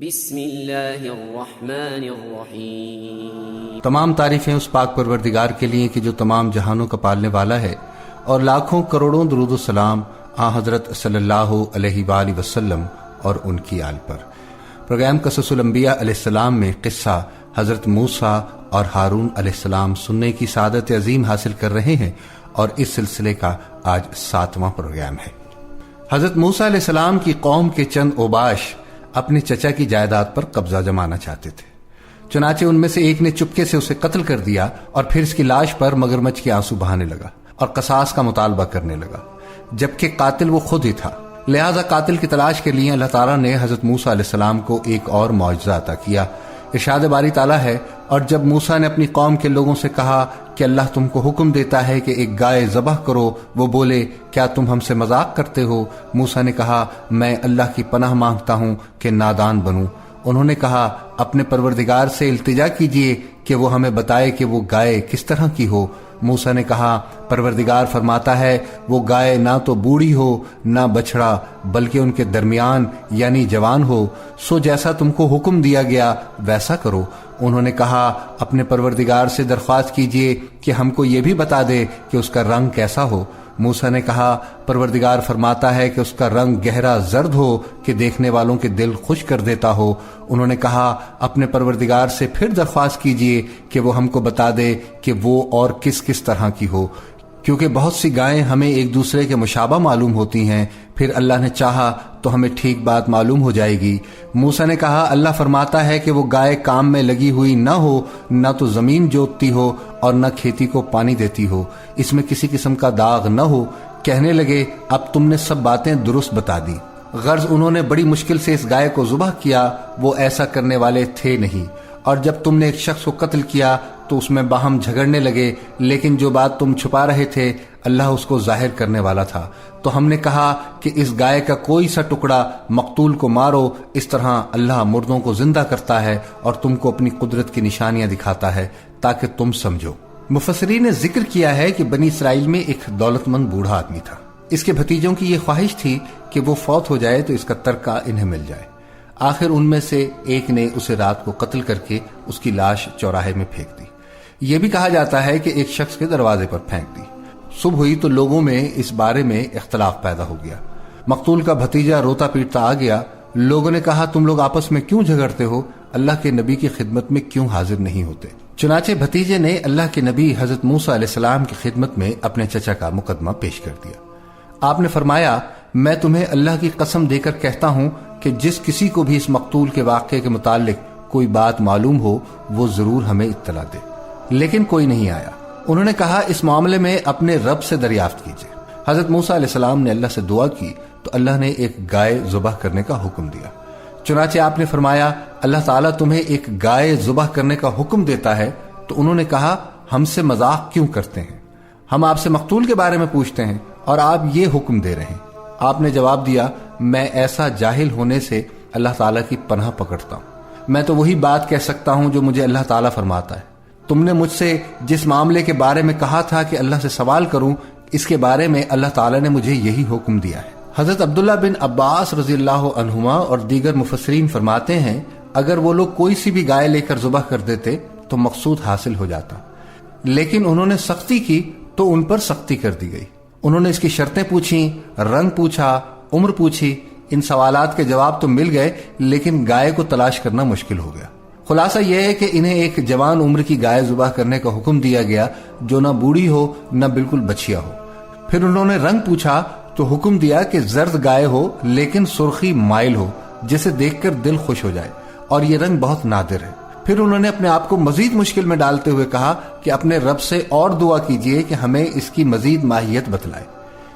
بسم اللہ الرحمن الرحیم۔ تمام تعریفیں اس پاک پروردگار کے لیے کہ جو تمام جہانوں کا پالنے والا ہے، اور لاکھوں کروڑوں درود و سلام حضرت صلی اللہ علیہ وآلہ وسلم اور ان کی آل پر۔ پروگرام قصص الانبیاء علیہ السلام میں قصہ حضرت موسیٰ اور ہارون علیہ السلام سننے کی سعادت عظیم حاصل کر رہے ہیں، اور اس سلسلے کا آج 7واں پروگرام ہے۔ حضرت موسیٰ علیہ السلام کی قوم کے چند اوباش اپنے چچا کی جائیداد پر قبضہ جمانا چاہتے تھے، چنانچہ ان میں سے ایک نے چپکے سے اسے قتل کر دیا اور پھر اس کی لاش پر مگرمچھ کے آنسو بہانے لگا اور قصاص کا مطالبہ کرنے لگا، جبکہ قاتل وہ خود ہی تھا۔ لہذا قاتل کی تلاش کے لیے اللہ تعالیٰ نے حضرت موسیٰ علیہ السلام کو ایک اور معجزہ عطا کیا۔ ارشاد باری تعالیٰ ہے، اور جب موسیٰ نے اپنی قوم کے لوگوں سے کہا کہ اللہ تم کو حکم دیتا ہے کہ ایک گائے ذبح کرو، وہ بولے کیا تم ہم سے مذاق کرتے ہو؟ موسیٰ نے کہا میں اللہ کی پناہ مانگتا ہوں کہ نادان بنوں۔ انہوں نے کہا اپنے پروردگار سے التجا کیجئے کہ وہ ہمیں بتائے کہ وہ گائے کس طرح کی ہو۔ موسیٰ نے کہا پروردگار فرماتا ہے وہ گائے نہ تو بوڑھی ہو نہ بچڑا، بلکہ ان کے درمیان یعنی جوان ہو، سو جیسا تم کو حکم دیا گیا ویسا کرو۔ انہوں نے کہا اپنے پروردگار سے درخواست کیجئے کہ ہم کو یہ بھی بتا دے کہ اس کا رنگ کیسا ہو۔ موسیٰ نے کہا پروردگار فرماتا ہے کہ اس کا رنگ گہرا زرد ہو کہ دیکھنے والوں کے دل خوش کر دیتا ہو۔ انہوں نے کہا اپنے پروردگار سے پھر درخواست کیجئے کہ وہ ہم کو بتا دے کہ وہ اور کس کس طرح کی ہو، کیونکہ بہت سی گائیں ہمیں ایک دوسرے کے مشابہ معلوم ہوتی ہیں، پھر اللہ نے چاہا تو ہمیں ٹھیک بات معلوم ہو جائے گی۔ موسیٰ نے کہا اللہ فرماتا ہے کہ وہ گائے کام میں لگی ہوئی نہ ہو، نہ تو زمین جوتتی ہو اور نہ کھیتی کو پانی دیتی ہو، اس میں کسی قسم کا داغ نہ ہو۔ کہنے لگے اب تم نے سب باتیں درست بتا دی۔ غرض انہوں نے بڑی مشکل سے اس گائے کو ذبح کیا، وہ ایسا کرنے والے تھے نہیں، اور جب تم نے ایک شخص کو قتل کیا تو اس میں باہم جھگڑنے لگے، لیکن جو بات تم چھپا رہے تھے اللہ اس کو ظاہر کرنے والا تھا۔ تو ہم نے کہا کہ اس گائے کا کوئی سا ٹکڑا مقتول کو مارو، اس طرح اللہ مردوں کو زندہ کرتا ہے اور تم کو اپنی قدرت کی نشانیاں دکھاتا ہے تاکہ تم سمجھو۔ مفسرین نے ذکر کیا ہے کہ بنی اسرائیل میں ایک دولت مند بوڑھا آدمی تھا۔ اس کے بھتیجوں کی یہ خواہش تھی کہ وہ فوت ہو جائے تو اس کا ترکہ انہیں مل جائے۔ آخر ان میں سے ایک نے اسے رات کو قتل کر کے اس کی لاش چوراہے میں پھینک دی۔ یہ بھی کہا جاتا ہے کہ ایک شخص کے دروازے پر پھینک دی۔ صبح ہوئی تو لوگوں میں اس بارے میں اختلاف پیدا ہو گیا۔ مقتول کا بھتیجا روتا پیٹتا آ گیا۔ لوگوں نے کہا تم لوگ آپس میں کیوں جھگڑتے ہو؟ اللہ کے نبی کی خدمت میں کیوں حاضر نہیں ہوتے؟ چنانچہ بھتیجے نے اللہ کے نبی حضرت موسیٰ علیہ السلام کی خدمت میں اپنے چچا کا مقدمہ پیش کر دیا۔ آپ نے فرمایا میں تمہیں اللہ کی قسم دے کر کہتا ہوں کہ جس کسی کو بھی اس مقتول کے واقعے کے متعلق کوئی بات معلوم ہو وہ ضرور ہمیں اطلاع دے۔ لیکن کوئی نہیں آیا۔ انہوں نے کہا اس معاملے میں اپنے رب سے دریافت کیجئے۔ حضرت موسیٰ علیہ السلام نے اللہ سے دعا کی تو اللہ نے ایک گائے ذبح کرنے کا حکم دیا۔ چنانچہ آپ نے فرمایا اللہ تعالیٰ تمہیں ایک گائے ذبح کرنے کا حکم دیتا ہے۔ تو انہوں نے کہا ہم سے مذاق کیوں کرتے ہیں؟ ہم آپ سے مقتول کے بارے میں پوچھتے ہیں اور آپ یہ حکم دے رہے ہیں۔ آپ نے جواب دیا میں ایسا جاہل ہونے سے اللہ تعالیٰ کی پناہ پکڑتا ہوں۔ میں تو وہی بات کہہ سکتا ہوں جو مجھے اللہ تعالیٰ فرماتا ہے۔ تم نے مجھ سے جس معاملے کے بارے میں کہا تھا کہ اللہ سے سوال کروں، اس کے بارے میں اللہ تعالیٰ نے مجھے یہی حکم دیا ہے۔ حضرت عبداللہ بن عباس رضی اللہ عنہما اور دیگر مفسرین فرماتے ہیں اگر وہ لوگ کوئی سی بھی گائے لے کر ذبح کر دیتے تو مقصود حاصل ہو جاتا، لیکن انہوں نے سختی کی تو ان پر سختی کر دی گئی۔ انہوں نے اس کی شرطیں پوچھیں، رنگ پوچھا، عمر پوچھی۔ ان سوالات کے جواب تو مل گئے لیکن گائے کو تلاش کرنا مشکل ہو گیا۔ خلاصہ یہ ہے کہ انہیں ایک جوان عمر کی گائے ذبح کرنے کا حکم دیا گیا جو نہ بوڑھی ہو نہ بالکل بچیا ہو۔ پھر انہوں نے رنگ پوچھا تو حکم دیا کہ زرد گائے ہو لیکن سرخی مائل ہو جسے دیکھ کر دل خوش ہو جائے، اور یہ رنگ بہت نادر ہے۔ پھر انہوں نے اپنے آپ کو مزید مشکل میں ڈالتے ہوئے کہا کہ اپنے رب سے اور دعا کیجئے کہ ہمیں اس کی مزید ماہیت بتلائے۔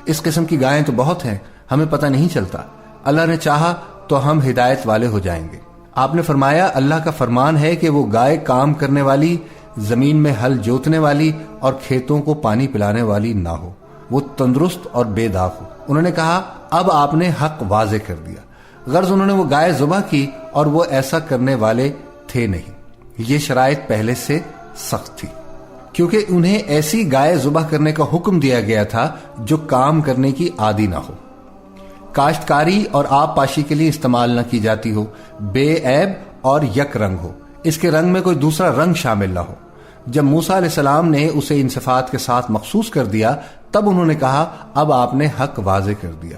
اس قسم کی گائیں تو بہت ہیں، ہمیں پتہ نہیں چلتا، اللہ نے چاہا تو ہم ہدایت والے ہو جائیں گے۔ آپ نے فرمایا اللہ کا فرمان ہے کہ وہ گائے کام کرنے والی، زمین میں ہل جوتنے والی اور کھیتوں کو پانی پلانے والی نہ ہو، وہ تندرست اور بے داغ ہو۔ انہوں نے کہا اب آپ نے حق واضح کر دیا۔ غرض انہوں نے وہ گائے ذبح کی اور وہ ایسا کرنے والے تھے نہیں۔ یہ شرائط پہلے سے سخت تھی کیونکہ انہیں ایسی گائے ذبح کرنے کا حکم دیا گیا تھا جو کام کرنے کی عادی نہ ہو۔ کاشتکاری اور آب پاشی کے لیے استعمال نہ کی جاتی ہو، بے عیب اور یک رنگ ہو، اس کے رنگ میں کوئی دوسرا رنگ شامل نہ ہو۔ جب موسیٰ علیہ السلام نے اسے ان صفات کے ساتھ مخصوص کر دیا تب انہوں نے کہا اب آپ نے حق واضح کر دیا۔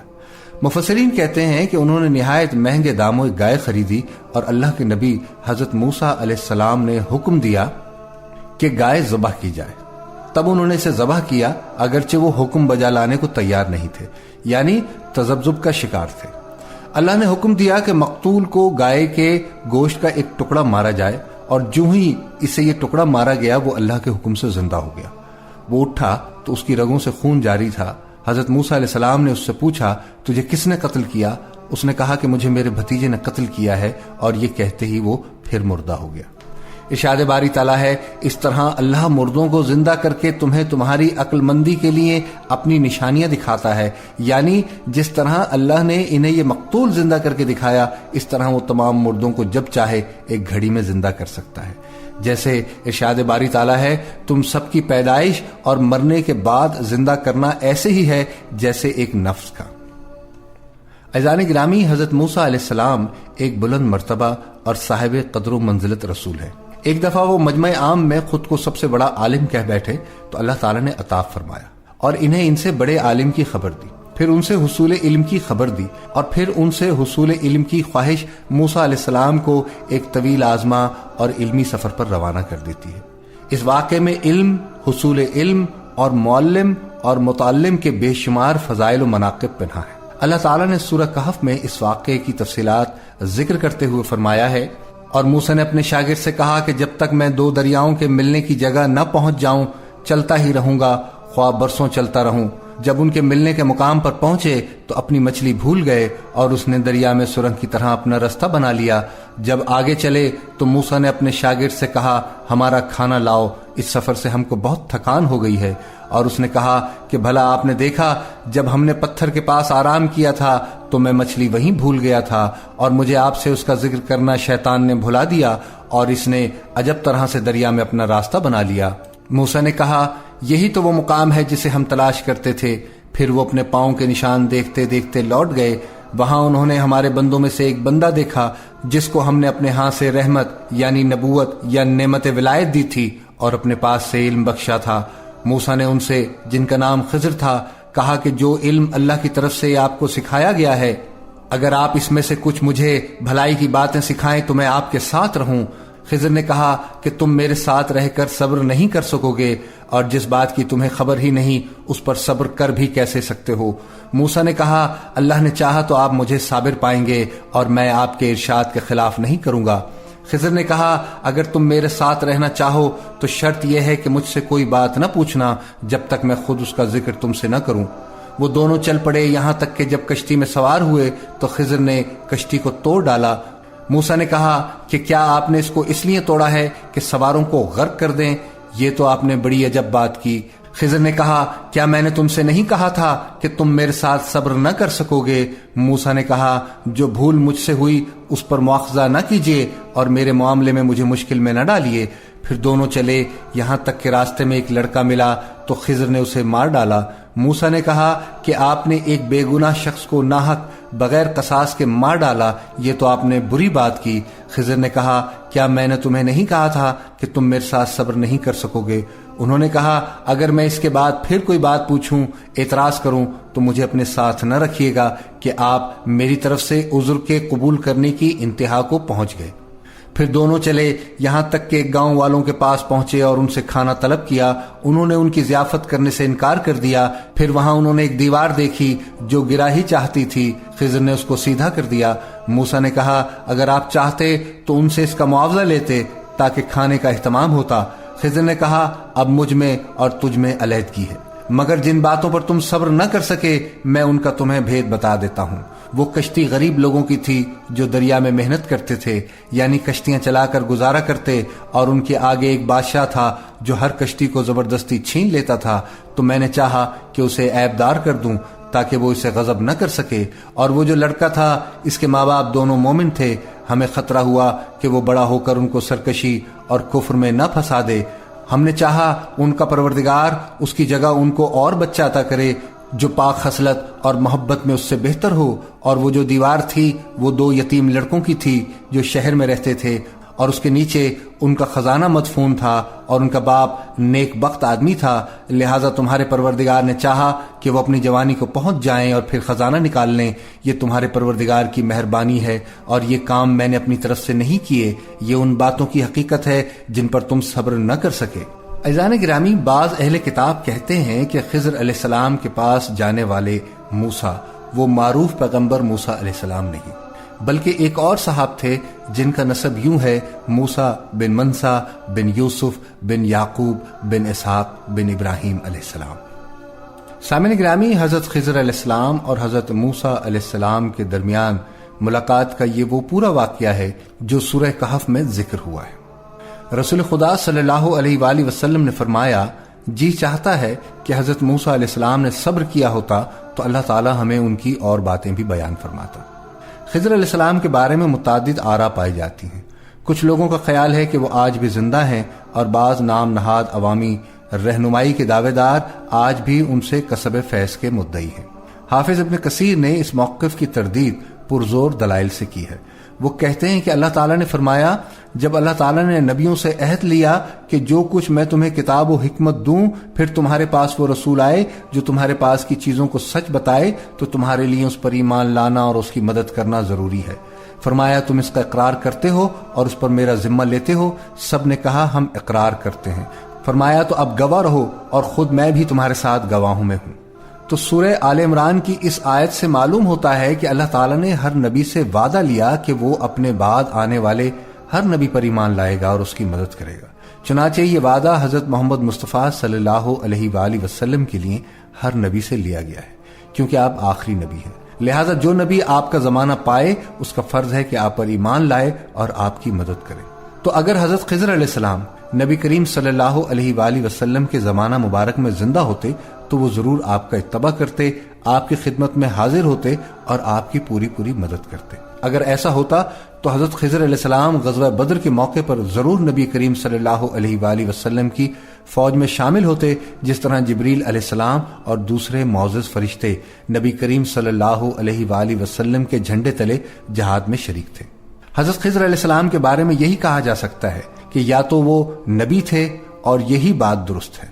مفسرین کہتے ہیں کہ انہوں نے نہایت مہنگے داموں ایک گائے خریدی اور اللہ کے نبی حضرت موسیٰ علیہ السلام نے حکم دیا کہ گائے ذبح کی جائے، تب انہوں نے اسے ذبح کیا اگرچہ وہ حکم بجا لانے کو تیار نہیں تھے، یعنی تذبذب کا شکار تھے۔ اللہ نے حکم دیا کہ مقتول کو گائے کے گوشت کا ایک ٹکڑا مارا جائے، اور جو ہی اسے یہ ٹکڑا مارا گیا وہ اللہ کے حکم سے زندہ ہو گیا۔ وہ اٹھا تو اس کی رگوں سے خون جاری تھا۔ حضرت موسیٰ علیہ السلام نے اس سے پوچھا تجھے کس نے قتل کیا؟ اس نے کہا کہ مجھے میرے بھتیجے نے قتل کیا ہے، اور یہ کہتے ہی وہ پھر مردہ ہو گیا۔ ارشاد باری تعالیٰ ہے اس طرح اللہ مردوں کو زندہ کر کے تمہیں تمہاری عقل مندی کے لیے اپنی نشانیاں دکھاتا ہے، یعنی جس طرح اللہ نے انہیں یہ مقتول زندہ کر کے دکھایا اس طرح وہ تمام مردوں کو جب چاہے ایک گھڑی میں زندہ کر سکتا ہے۔ جیسے ارشاد باری تعالیٰ ہے تم سب کی پیدائش اور مرنے کے بعد زندہ کرنا ایسے ہی ہے جیسے ایک نفس کا۔ عزیزان گرامی، حضرت موسیٰ علیہ السلام ایک بلند مرتبہ اور صاحب قدر و منزلت رسول ہے۔ ایک دفعہ وہ مجمع عام میں خود کو سب سے بڑا عالم کہہ بیٹھے تو اللہ تعالیٰ نے عطا فرمایا اور انہیں ان سے بڑے عالم کی خبر دی، پھر ان سے حصول علم کی خبر دی، اور پھر ان سے حصول علم کی خواہش موسیٰ علیہ السلام کو ایک طویل آزما اور علمی سفر پر روانہ کر دیتی ہے۔ اس واقعے میں علم، حصول علم اور معلم اور متعلم کے بے شمار فضائل و مناقب پنہا ہے۔ اللہ تعالیٰ نے سورہ کہف میں اس واقعے کی تفصیلات ذکر کرتے ہوئے فرمایا ہے، اور موسیٰ نے اپنے شاگرد سے کہا کہ جب تک میں دو دریاؤں کے ملنے کی جگہ نہ پہنچ جاؤں چلتا ہی رہوں گا، خواہ برسوں چلتا رہوں۔ جب ان کے ملنے کے مقام پر پہنچے تو اپنی مچھلی بھول گئے اور اس نے دریا میں سرنگ کی طرح اپنا رستہ بنا لیا۔ جب آگے چلے تو موسیٰ نے اپنے شاگرد سے کہا ہمارا کھانا لاؤ، اس سفر سے ہم کو بہت تھکان ہو گئی ہے۔ اور اس نے کہا کہ بھلا آپ نے دیکھا جب ہم نے پتھر کے پاس آرام کیا تھا تو میں مچھلی وہیں بھول گیا تھا، اور مجھے آپ سے اس کا ذکر کرنا شیطان نے بھلا دیا اور اس نے عجب طرح سے دریا میں اپنا راستہ بنا لیا۔ موسیٰ نے کہا یہی تو وہ مقام ہے جسے ہم تلاش کرتے تھے۔ پھر وہ اپنے پاؤں کے نشان دیکھتے دیکھتے لوٹ گئے۔ وہاں انہوں نے ہمارے بندوں میں سے ایک بندہ دیکھا جس کو ہم نے اپنے ہاں سے رحمت یعنی نبوت یا نعمت ولایت دی تھی اور اپنے پاس سے علم بخشا تھا۔ موسیٰ نے ان سے جن کا نام خضر تھا کہا کہ جو علم اللہ کی طرف سے آپ کو سکھایا گیا ہے اگر آپ اس میں سے کچھ مجھے بھلائی کی باتیں سکھائیں تو میں آپ کے ساتھ رہوں۔ خضر نے کہا کہ تم میرے ساتھ رہ کر صبر نہیں کر سکو گے، اور جس بات کی تمہیں خبر ہی نہیں اس پر صبر کر بھی کیسے سکتے ہو؟ موسیٰ نے کہا اللہ نے چاہا تو آپ مجھے صابر پائیں گے اور میں آپ کے ارشاد کے خلاف نہیں کروں گا۔ خضر نے کہا اگر تم میرے ساتھ رہنا چاہو تو شرط یہ ہے کہ مجھ سے کوئی بات نہ پوچھنا جب تک میں خود اس کا ذکر تم سے نہ کروں۔ وہ دونوں چل پڑے، یہاں تک کہ جب کشتی میں سوار ہوئے تو خضر نے کشتی کو توڑ ڈالا۔ موسیٰ نے کہا کہ کیا آپ نے اس کو اس لیے توڑا ہے کہ سواروں کو غرق کر دیں؟ یہ تو آپ نے بڑی عجب بات کی۔ خضر نے کہا کیا میں نے تم سے نہیں کہا تھا کہ تم میرے ساتھ صبر نہ کر سکو گے؟ موسیٰ نے کہا جو بھول مجھ سے ہوئی اس پر مواخذہ نہ کیجیے اور میرے معاملے میں مجھے مشکل میں نہ ڈالیے۔ پھر دونوں چلے، یہاں تک کہ راستے میں ایک لڑکا ملا تو خضر نے اسے مار ڈالا۔ موسیٰ نے کہا کہ آپ نے ایک بے گناہ شخص کو ناحق بغیر قصاص کے مار ڈالا، یہ تو آپ نے بری بات کی۔ خضر نے کہا کیا میں نے تمہیں نہیں کہا تھا کہ تم میرے ساتھ صبر نہیں کر سکو گے؟ انہوں نے کہا اگر میں اس کے بعد پھر کوئی بات پوچھوں، اعتراض کروں تو مجھے اپنے ساتھ نہ رکھیے گا کہ آپ میری طرف سے عذر کے قبول کرنے کی انتہا کو پہنچ گئے۔ پھر دونوں چلے، یہاں تک کہ گاؤں والوں کے پاس پہنچے اور ان سے کھانا طلب کیا۔ انہوں نے ان کی ضیافت کرنے سے انکار کر دیا۔ پھر وہاں انہوں نے ایک دیوار دیکھی جو گرا ہی چاہتی تھی، خضر نے اس کو سیدھا کر دیا۔ موسیٰ نے کہا اگر آپ چاہتے تو ان سے اس کا معاوضہ لیتے تاکہ کھانے کا اہتمام ہوتا۔ خضر نے کہا اب مجھ میں اور تجھ میں علیحدگی ہے، مگر جن باتوں پر تم صبر نہ کر سکے میں ان کا تمہیں بھید بتا دیتا ہوں۔ وہ کشتی غریب لوگوں کی تھی جو دریا میں محنت کرتے تھے، یعنی کشتیاں چلا کر گزارا کرتے، اور ان کے آگے ایک بادشاہ تھا جو ہر کشتی کو زبردستی چھین لیتا تھا، تو میں نے چاہا کہ اسے عیب دار کر دوں تاکہ وہ اسے غضب نہ کر سکے۔ اور وہ جو لڑکا تھا اس کے ماں باپ دونوں مومن تھے، ہمیں خطرہ ہوا کہ وہ بڑا ہو کر ان کو سرکشی اور کفر میں نہ پھنسا دے۔ ہم نے چاہا ان کا پروردگار اس کی جگہ ان کو اور بچہ عطا کرے جو پاک خصلت اور محبت میں اس سے بہتر ہو، اور وہ جو دیوار تھی وہ 2 یتیم لڑکوں کی تھی جو شہر میں رہتے تھے، اور اس کے نیچے ان کا خزانہ مدفون تھا، اور ان کا باپ نیک بخت آدمی تھا، لہٰذا تمہارے پروردگار نے چاہا کہ وہ اپنی جوانی کو پہنچ جائیں اور پھر خزانہ نکال لیں۔ یہ تمہارے پروردگار کی مہربانی ہے، اور یہ کام میں نے اپنی طرف سے نہیں کیے، یہ ان باتوں کی حقیقت ہے جن پر تم صبر نہ کر سکے۔ عزیزان گرامی، بعض اہل کتاب کہتے ہیں کہ خضر علیہ السلام کے پاس جانے والے موسیٰ وہ معروف پیغمبر موسیٰ علیہ السلام نہیں، بلکہ ایک اور صاحب تھے جن کا نسب یوں ہے: موسیٰ بن منسا بن یوسف بن یعقوب بن اسحاق بن ابراہیم علیہ السلام۔ سامعین گرامی، حضرت خضر علیہ السلام اور حضرت موسیٰ علیہ السلام کے درمیان ملاقات کا یہ وہ پورا واقعہ ہے جو سورہ کہف میں ذکر ہوا ہے۔ رسول خدا صلی اللہ علیہ وآلہ وسلم نے فرمایا، جی چاہتا ہے کہ حضرت موسیٰ علیہ السلام نے صبر کیا ہوتا تو اللہ تعالی ہمیں ان کی اور باتیں بھی بیان فرماتا۔ خضر علیہ السلام کے بارے میں متعدد آراء پائی جاتی ہیں۔ کچھ لوگوں کا خیال ہے کہ وہ آج بھی زندہ ہیں، اور بعض نام نہاد عوامی رہنمائی کے دعوے دار آج بھی ان سے کسب فیض کے مدعی ہیں۔ حافظ ابن کثیر نے اس موقف کی تردید پرزور دلائل سے کی ہے۔ وہ کہتے ہیں کہ اللہ تعالیٰ نے فرمایا، جب اللہ تعالیٰ نے نبیوں سے عہد لیا کہ جو کچھ میں تمہیں کتاب و حکمت دوں، پھر تمہارے پاس وہ رسول آئے جو تمہارے پاس کی چیزوں کو سچ بتائے، تو تمہارے لیے اس پر ایمان لانا اور اس کی مدد کرنا ضروری ہے۔ فرمایا، تم اس کا اقرار کرتے ہو اور اس پر میرا ذمہ لیتے ہو؟ سب نے کہا، ہم اقرار کرتے ہیں۔ فرمایا، تو اب گواہ رہو، اور خود میں بھی تمہارے ساتھ گواہوں میں ہوں۔ تو سورہ آل عمران کی اس آیت سے معلوم ہوتا ہے کہ اللہ تعالیٰ نے ہر نبی سے وعدہ لیا کہ وہ اپنے بعد آنے والے ہر نبی پر ایمان لائے گا اور اس کی مدد کرے گا۔ چنانچہ یہ وعدہ حضرت محمد مصطفیٰ صلی اللہ علیہ وآلہ وسلم کے لیے ہر نبی سے لیا گیا ہے، کیونکہ آپ آخری نبی ہیں۔ لہٰذا جو نبی آپ کا زمانہ پائے، اس کا فرض ہے کہ آپ پر ایمان لائے اور آپ کی مدد کرے۔ تو اگر حضرت خضر علیہ السلام نبی کریم صلی اللہ علیہ وآلہ وسلم کے زمانہ مبارک میں زندہ ہوتے تو وہ ضرور آپ کا اتباع کرتے، آپ کی خدمت میں حاضر ہوتے اور آپ کی پوری مدد کرتے۔ اگر ایسا ہوتا تو حضرت خضر علیہ السلام غزوہ بدر کے موقع پر ضرور نبی کریم صلی اللہ علیہ وآلہ وسلم کی فوج میں شامل ہوتے، جس طرح جبریل علیہ السلام اور دوسرے معزز فرشتے نبی کریم صلی اللہ علیہ وآلہ وسلم کے جھنڈے تلے جہاد میں شریک تھے۔ حضرت خضر علیہ السلام کے بارے میں یہی کہا جا سکتا ہے کہ یا تو وہ نبی تھے اور یہی بات درست ہے،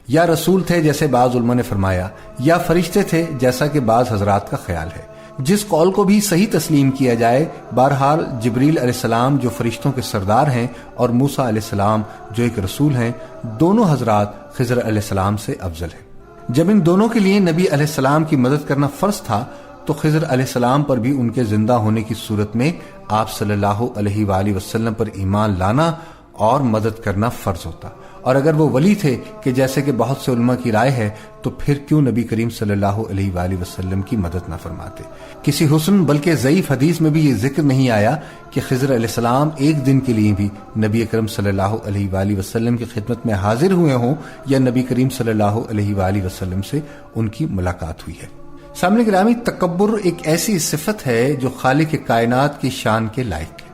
یا رسول تھے جیسے بعض علماء نے فرمایا، یا فرشتے تھے جیسا کہ بعض حضرات کا خیال ہے۔ جس قول کو بھی صحیح تسلیم کیا جائے، بہرحال جبریل علیہ السلام جو فرشتوں کے سردار ہیں اور موسیٰ علیہ السلام جو ایک رسول ہیں، دونوں حضرات خضر علیہ السلام سے افضل ہیں۔ جب ان دونوں کے لیے نبی علیہ السلام کی مدد کرنا فرض تھا تو خضر علیہ السلام پر بھی ان کے زندہ ہونے کی صورت میں آپ صلی اللہ علیہ وآلہ وسلم پر ایمان لانا اور مدد کرنا فرض ہوتا۔ اور اگر وہ ولی تھے کہ جیسے کہ بہت سے علماء کی رائے ہے، تو پھر کیوں نبی کریم صلی اللہ علیہ وآلہ وسلم کی مدد نہ فرماتے؟ کسی حسن بلکہ ضعیف حدیث میں بھی یہ ذکر نہیں آیا کہ خضر علیہ السلام ایک دن کے لیے بھی نبی اکرم صلی اللہ علیہ وآلہ وسلم کی خدمت میں حاضر ہوئے ہوں یا نبی کریم صلی اللہ علیہ وآلہ وسلم سے ان کی ملاقات ہوئی ہے۔ سامنے گرامی، تکبر ایک ایسی صفت ہے جو خالق کائنات کی شان کے لائق ہے۔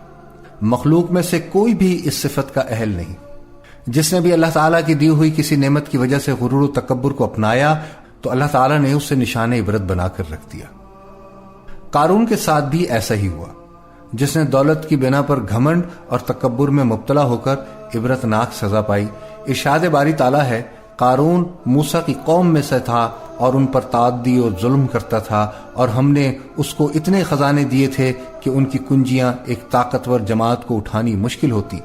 مخلوق میں سے کوئی بھی اس صفت کا اہل نہیں۔ جس نے بھی اللہ تعالیٰ کی دی ہوئی کسی نعمت کی وجہ سے غرور و تکبر کو اپنایا تو اللہ تعالیٰ نے اسے نشان عبرت بنا کر رکھ دیا۔ قارون کے ساتھ بھی ایسا ہی ہوا، جس نے دولت کی بنا پر گھمنڈ اور تکبر میں مبتلا ہو کر عبرت ناک سزا پائی۔ ارشاد باری تعالیٰ ہے، قارون موسیٰ کی قوم میں سے تھا اور ان پر تعدی اور ظلم کرتا تھا، اور ہم نے اس کو اتنے خزانے دیے تھے کہ ان کی کنجیاں ایک طاقتور جماعت کو اٹھانی مشکل ہوتی۔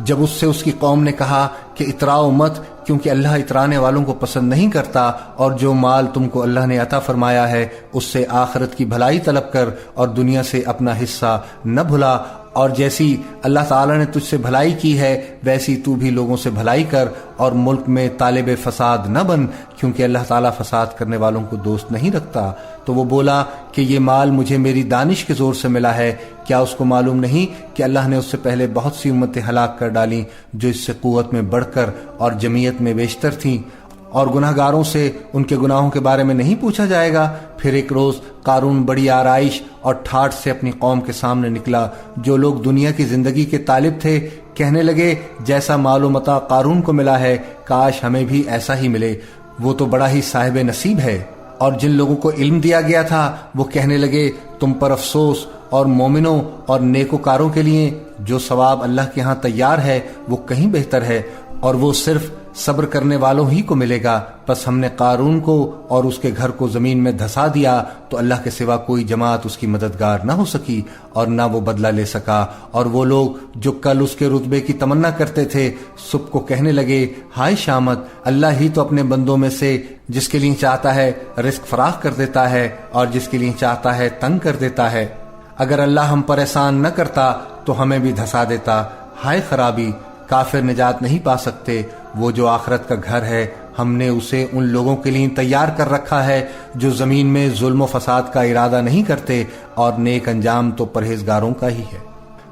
جب اس سے اس کی قوم نے کہا کہ اتراؤ مت، کیونکہ اللہ اترانے والوں کو پسند نہیں کرتا، اور جو مال تم کو اللہ نے عطا فرمایا ہے اس سے آخرت کی بھلائی طلب کر اور دنیا سے اپنا حصہ نہ بھلا، اور جیسی اللہ تعالیٰ نے تجھ سے بھلائی کی ہے ویسی تو بھی لوگوں سے بھلائی کر، اور ملک میں طالب فساد نہ بن، کیونکہ اللہ تعالیٰ فساد کرنے والوں کو دوست نہیں رکھتا۔ تو وہ بولا کہ یہ مال مجھے میری دانش کے زور سے ملا ہے، کیا اس کو معلوم نہیں کہ اللہ نے اس سے پہلے بہت سی امتیں ہلاک کر ڈالیں جو اس سے قوت میں بڑھ کر اور جمعیت میں بیشتر تھیں، اور گناہ گاروں سے ان کے گناہوں کے بارے میں نہیں پوچھا جائے گا۔ پھر ایک روز قارون بڑی آرائش اور ٹھاٹھ سے اپنی قوم کے سامنے نکلا۔ جو لوگ دنیا کی زندگی کے طالب تھے کہنے لگے، جیسا مال و متاع قارون کو ملا ہے کاش ہمیں بھی ایسا ہی ملے، وہ تو بڑا ہی صاحب نصیب ہے۔ اور جن لوگوں کو علم دیا گیا تھا وہ کہنے لگے تم پر افسوس، اور مومنوں اور نیکوکاروں کے لیے جو ثواب اللہ کے ہاں تیار ہے وہ کہیں بہتر ہے، اور وہ صرف صبر کرنے والوں ہی کو ملے گا۔ پس ہم نے قارون کو اور اس کے گھر کو زمین میں دھسا دیا تو اللہ کے سوا کوئی جماعت اس کی مددگار نہ ہو سکی اور نہ وہ بدلہ لے سکا، اور وہ لوگ جو کل اس کے رتبے کی تمنا کرتے تھے صبح کو کہنے لگے ہائے شامت، اللہ ہی تو اپنے بندوں میں سے جس کے لیے چاہتا ہے رزق فراخ کر دیتا ہے اور جس کے لیے چاہتا ہے تنگ کر دیتا ہے۔ اگر اللہ ہم پر احسان نہ کرتا تو ہمیں بھی دھسا دیتا۔ ہائے خرابی، کافر نجات نہیں پا سکتے۔ وہ جو آخرت کا گھر ہے ہم نے اسے ان لوگوں کے لیے تیار کر رکھا ہے جو زمین میں ظلم و فساد کا ارادہ نہیں کرتے، اور نیک انجام تو پرہیزگاروں کا ہی ہے۔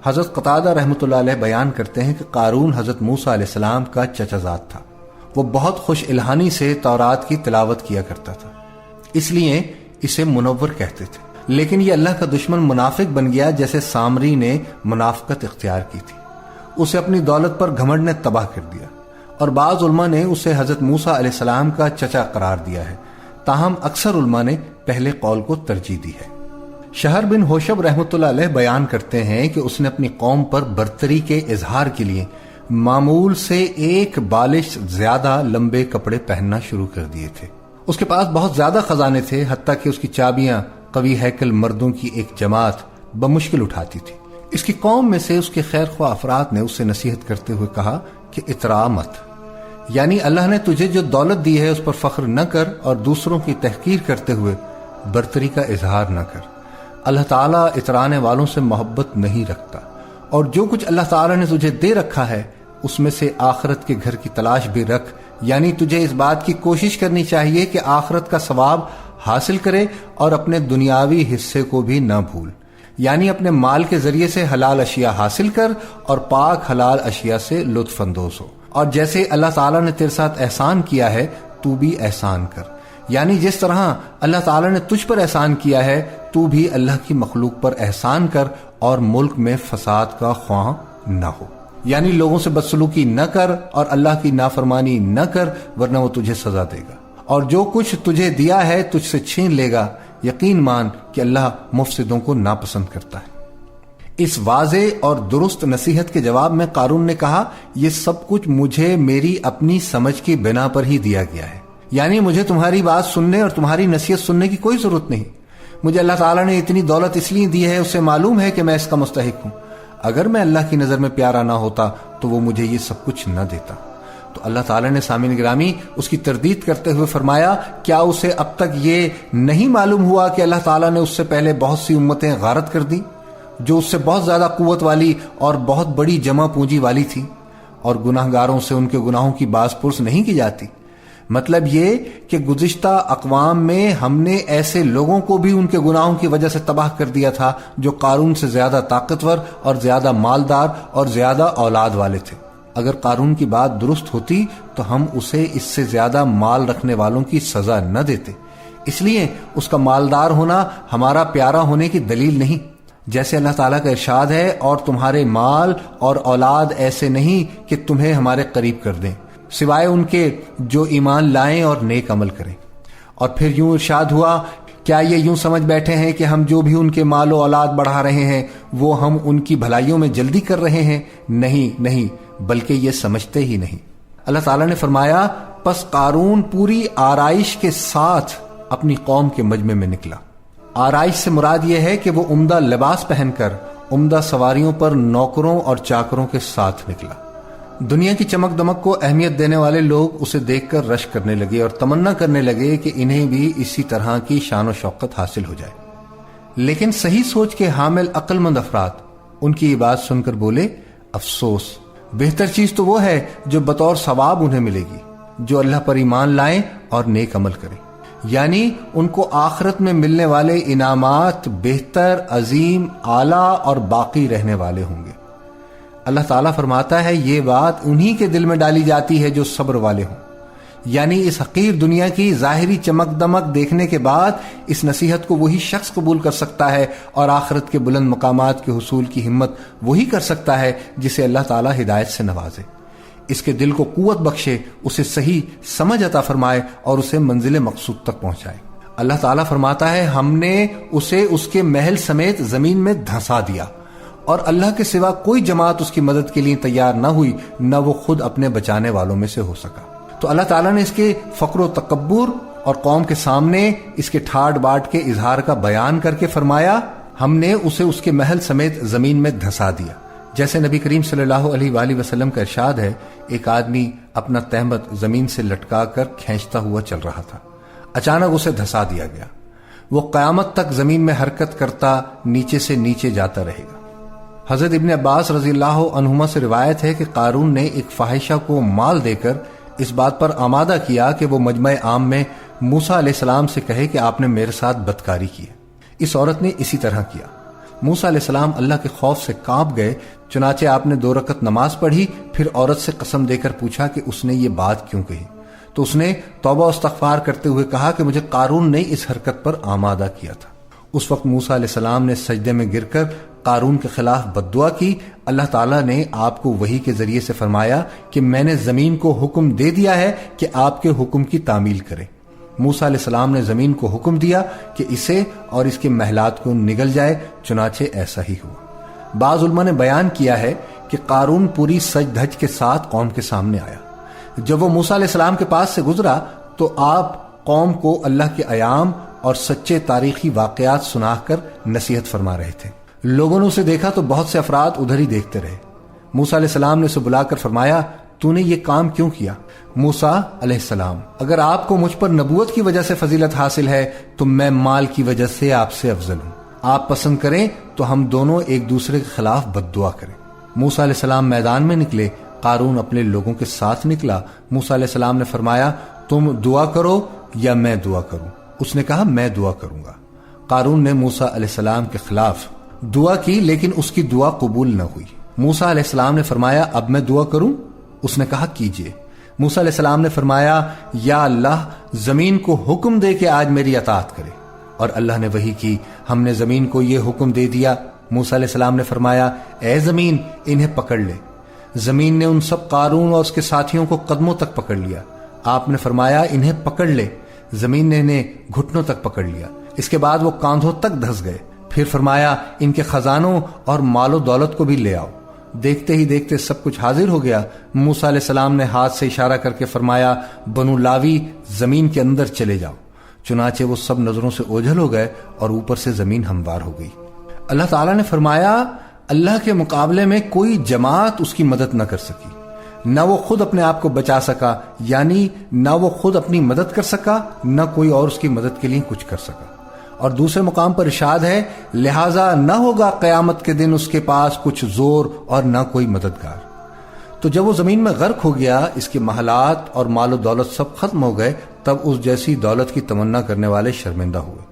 حضرت قتادہ رحمۃ اللہ علیہ بیان کرتے ہیں کہ قارون حضرت موسیٰ علیہ السلام کا چچا زاد تھا۔ وہ بہت خوش الہانی سے تورات کی تلاوت کیا کرتا تھا، اس لیے اسے منور کہتے تھے، لیکن یہ اللہ کا دشمن منافق بن گیا جیسے سامری نے منافقت اختیار کی تھی۔ اسے اپنی دولت پر گھمنڈ نے تباہ کر دیا، اور بعض علماء نے اسے حضرت موسیٰ علیہ السلام کا چچا قرار دیا ہے، تاہم اکثر علماء نے پہلے قول کو ترجیح دی ہے۔ شہر بن ہوشب رحمۃ اللہ علیہ بیان کرتے ہیں کہ اس نے اپنی قوم پر برتری کے اظہار کے لیے معمول سے 1 بالش زیادہ لمبے کپڑے پہننا شروع کر دیے تھے۔ اس کے پاس بہت زیادہ خزانے تھے، حتیٰ کہ اس کی چابیاں قوی ہیکل مردوں کی ایک جماعت بمشکل اٹھاتی تھی۔ اس کی قوم میں سے اس کے خیر خواہ افراد نے اسے نصیحت کرتے ہوئے کہا کہ اترا مت، یعنی اللہ نے تجھے جو دولت دی ہے اس پر فخر نہ کر اور دوسروں کی تحقیر کرتے ہوئے برتری کا اظہار نہ کر۔ اللہ تعالیٰ اترانے والوں سے محبت نہیں رکھتا، اور جو کچھ اللہ تعالیٰ نے تجھے دے رکھا ہے اس میں سے آخرت کے گھر کی تلاش بھی رکھ، یعنی تجھے اس بات کی کوشش کرنی چاہیے کہ آخرت کا ثواب حاصل کرے اور اپنے دنیاوی حصے کو بھی نہ بھول، یعنی اپنے مال کے ذریعے سے حلال اشیاء حاصل کر اور پاک حلال اشیاء سے لطف اندوز ہو، اور جیسے اللہ تعالیٰ نے تیرے ساتھ احسان کیا ہے تو بھی احسان کر، یعنی جس طرح اللہ تعالیٰ نے تجھ پر احسان کیا ہے تو بھی اللہ کی مخلوق پر احسان کر، اور ملک میں فساد کا خواہاں نہ ہو، یعنی لوگوں سے بدسلوکی نہ کر اور اللہ کی نافرمانی نہ کر، ورنہ وہ تجھے سزا دے گا، اور جو کچھ تجھے دیا ہے تجھ سے چھین لے گا۔ یقین مان کہ اللہ مفسدوں کو ناپسند کرتا ہے۔ اس واضح اور درست نصیحت کے جواب میں قارون نے کہا یہ سب کچھ مجھے میری اپنی سمجھ کی بنا پر ہی دیا گیا ہے، یعنی مجھے تمہاری بات سننے اور تمہاری نصیحت سننے کی کوئی ضرورت نہیں۔ مجھے اللہ تعالیٰ نے اتنی دولت اس لیے دی ہے، اسے معلوم ہے کہ میں اس کا مستحق ہوں۔ اگر میں اللہ کی نظر میں پیارا نہ ہوتا تو وہ مجھے یہ سب کچھ نہ دیتا۔ تو اللہ تعالیٰ نے سامعین گرامی اس کی تردید کرتے ہوئے فرمایا کیا اسے اب تک یہ نہیں معلوم ہوا کہ اللہ تعالیٰ نے اس سے پہلے بہت سی امتیں غارت کر دیں جو اس سے بہت زیادہ قوت والی اور بہت بڑی جمع پونجی والی تھی، اور گناہ گاروں سے ان کے گناہوں کی باز پرس نہیں کی جاتی؟ مطلب یہ کہ گزشتہ اقوام میں ہم نے ایسے لوگوں کو بھی ان کے گناہوں کی وجہ سے تباہ کر دیا تھا جو قارون سے زیادہ طاقتور اور زیادہ مالدار اور زیادہ اولاد والے تھے۔ اگر قارون کی بات درست ہوتی تو ہم اسے اس سے زیادہ مال رکھنے والوں کی سزا نہ دیتے، اس لیے اس کا مالدار ہونا ہمارا پیارا ہونے کی دلیل نہیں۔ جیسے اللہ تعالیٰ کا ارشاد ہے اور تمہارے مال اور اولاد ایسے نہیں کہ تمہیں ہمارے قریب کر دیں سوائے ان کے جو ایمان لائیں اور نیک عمل کریں۔ اور پھر یوں ارشاد ہوا کیا یہ یوں سمجھ بیٹھے ہیں کہ ہم جو بھی ان کے مال و اولاد بڑھا رہے ہیں وہ ہم ان کی بھلائیوں میں جلدی کر رہے ہیں؟ نہیں، بلکہ یہ سمجھتے ہی نہیں۔ اللہ تعالیٰ نے فرمایا پس قارون پوری آرائش کے ساتھ اپنی قوم کے مجمع میں نکلا۔ آرائش سے مراد یہ ہے کہ وہ عمدہ لباس پہن کر عمدہ سواریوں پر نوکروں اور چاکروں کے ساتھ نکلا۔ دنیا کی چمک دمک کو اہمیت دینے والے لوگ اسے دیکھ کر رشک کرنے لگے اور تمنا کرنے لگے کہ انہیں بھی اسی طرح کی شان و شوکت حاصل ہو جائے، لیکن صحیح سوچ کے حامل عقل مند افراد ان کی یہ بات سن کر بولے افسوس، بہتر چیز تو وہ ہے جو بطور ثواب انہیں ملے گی جو اللہ پر ایمان لائیں اور نیک عمل کریں، یعنی ان کو آخرت میں ملنے والے انعامات بہتر، عظیم، اعلیٰ اور باقی رہنے والے ہوں گے۔ اللہ تعالیٰ فرماتا ہے یہ بات انہی کے دل میں ڈالی جاتی ہے جو صبر والے ہوں، یعنی اس حقیر دنیا کی ظاہری چمک دمک دیکھنے کے بعد اس نصیحت کو وہی شخص قبول کر سکتا ہے، اور آخرت کے بلند مقامات کے حصول کی ہمت وہی کر سکتا ہے جسے اللہ تعالیٰ ہدایت سے نوازے، اس کے دل کو قوت بخشے، اسے صحیح سمجھ عطا فرمائے اور اسے منزل مقصود تک پہنچائے۔ اللہ تعالیٰ فرماتا ہے ہم نے اسے اس کے محل سمیت زمین میں دھنسا دیا، اور اللہ کے سوا کوئی جماعت اس کی مدد کے لیے تیار نہ ہوئی، نہ وہ خود اپنے بچانے والوں میں سے ہو سکا۔ تو اللہ تعالیٰ نے اس کے فقر و تکبر اور قوم کے سامنے اس کے ٹھاٹ باٹ کے اظہار کا بیان کر کے فرمایا ہم نے اسے اس کے محل سمیت زمین میں دھنسا دیا۔ جیسے نبی کریم صلی اللہ علیہ وآلہ وسلم کا ارشاد ہے، ایک آدمی اپنا تہمت زمین سے لٹکا کر کھینچتا ہوا چل رہا تھا، اچانک اسے دھسا دیا گیا، وہ قیامت تک زمین میں حرکت کرتا نیچے سے نیچے جاتا رہے گا۔ حضرت ابن عباس رضی اللہ عنہما سے روایت ہے کہ قارون نے ایک فاحشہ کو مال دے کر اس بات پر آمادہ کیا کہ وہ مجمع عام میں موسیٰ علیہ السلام سے کہے کہ آپ نے میرے ساتھ بدکاری کی ہے۔ اس عورت نے اسی طرح کیا۔ موسیٰ علیہ السلام اللہ کے خوف سے کانپ گئے، چنانچہ آپ نے 2 رکعت نماز پڑھی، پھر عورت سے قسم دے کر پوچھا کہ اس نے یہ بات کیوں کہی، تو اس نے توبہ و استغفار کرتے ہوئے کہا کہ مجھے قارون نے اس حرکت پر آمادہ کیا تھا۔ اس وقت موسیٰ علیہ السلام نے سجدے میں گر کر قارون کے خلاف بددعا کی۔ اللہ تعالیٰ نے آپ کو وحی کے ذریعے سے فرمایا کہ میں نے زمین کو حکم دے دیا ہے کہ آپ کے حکم کی تعمیل کرے۔ موسیٰ علیہ السلام نے زمین کو حکم دیا کہ اسے اور اس کے محلات کو نگل جائے، چنانچہ ایسا ہی ہوا۔ بعض علماء نے بیان کیا ہے کہ قارون پوری سج دھج کے ساتھ قوم کے سامنے آیا۔ جب وہ موسیٰ علیہ السلام کے پاس سے گزرا تو آپ قوم کو اللہ کے ایام اور سچے تاریخی واقعات سنا کر نصیحت فرما رہے تھے۔ لوگوں نے اسے دیکھا تو بہت سے افراد ادھر ہی دیکھتے رہے۔ موسیٰ علیہ السلام نے اسے بلا کر فرمایا تو نے یہ کام کیوں کیا؟ موسیٰ علیہ السلام، اگر آپ کو مجھ پر نبوت کی وجہ سے فضیلت حاصل ہے تو میں مال کی وجہ سے آپ سے افضل ہوں۔ آپ پسند کریں تو ہم دونوں ایک دوسرے کے خلاف بد دعا کریں۔ موسیٰ علیہ السلام میدان میں نکلے، قارون اپنے لوگوں کے ساتھ نکلا۔ موسیٰ علیہ السلام نے فرمایا تم دعا کرو یا میں دعا کروں؟ اس نے کہا میں دعا کروں گا۔ قارون نے موسیٰ علیہ السلام کے خلاف دعا کی، لیکن اس کی دعا قبول نہ ہوئی۔ موسیٰ علیہ السلام نے فرمایا اب میں دعا کروں؟ اس نے کہا کیجئے۔ موسیٰ علیہ السلام نے فرمایا یا اللہ زمین کو حکم دے کہ آج میری اطاعت کرے، اور اللہ نے وحی کی، ہم نے زمین کو یہ حکم دے دیا۔ موسیٰ علیہ السلام نے فرمایا اے زمین انہیں پکڑ لے۔ زمین نے ان سب قارون اور اس کے ساتھیوں کو قدموں تک پکڑ لیا۔ آپ نے فرمایا انہیں پکڑ لے۔ زمین نے انہیں گھٹنوں تک پکڑ لیا، اس کے بعد وہ کاندھوں تک دھس گئے۔ پھر فرمایا ان کے خزانوں اور مال و دولت کو بھی لے آؤ۔ دیکھتے ہی دیکھتے سب کچھ حاضر ہو گیا۔ موسیٰ علیہ السلام نے ہاتھ سے اشارہ کر کے فرمایا بنو لاوی زمین کے اندر چلے جاؤ۔ چنانچہ وہ سب نظروں سے اوجھل ہو گئے اور اوپر سے زمین ہموار ہو گئی۔ اللہ تعالیٰ نے فرمایا اللہ کے مقابلے میں کوئی جماعت اس کی مدد نہ کر سکی، نہ وہ خود اپنے آپ کو بچا سکا، یعنی نہ وہ خود اپنی مدد کر سکا، نہ کوئی اور اس کی مدد کے لیے کچھ کر سکا۔ اور دوسرے مقام پر ارشاد ہے لہٰذا نہ ہوگا قیامت کے دن اس کے پاس کچھ زور اور نہ کوئی مددگار۔ تو جب وہ زمین میں غرق ہو گیا، اس کے محلات اور مال و دولت سب ختم ہو گئے، تب اس جیسی دولت کی تمنا کرنے والے شرمندہ ہوئے،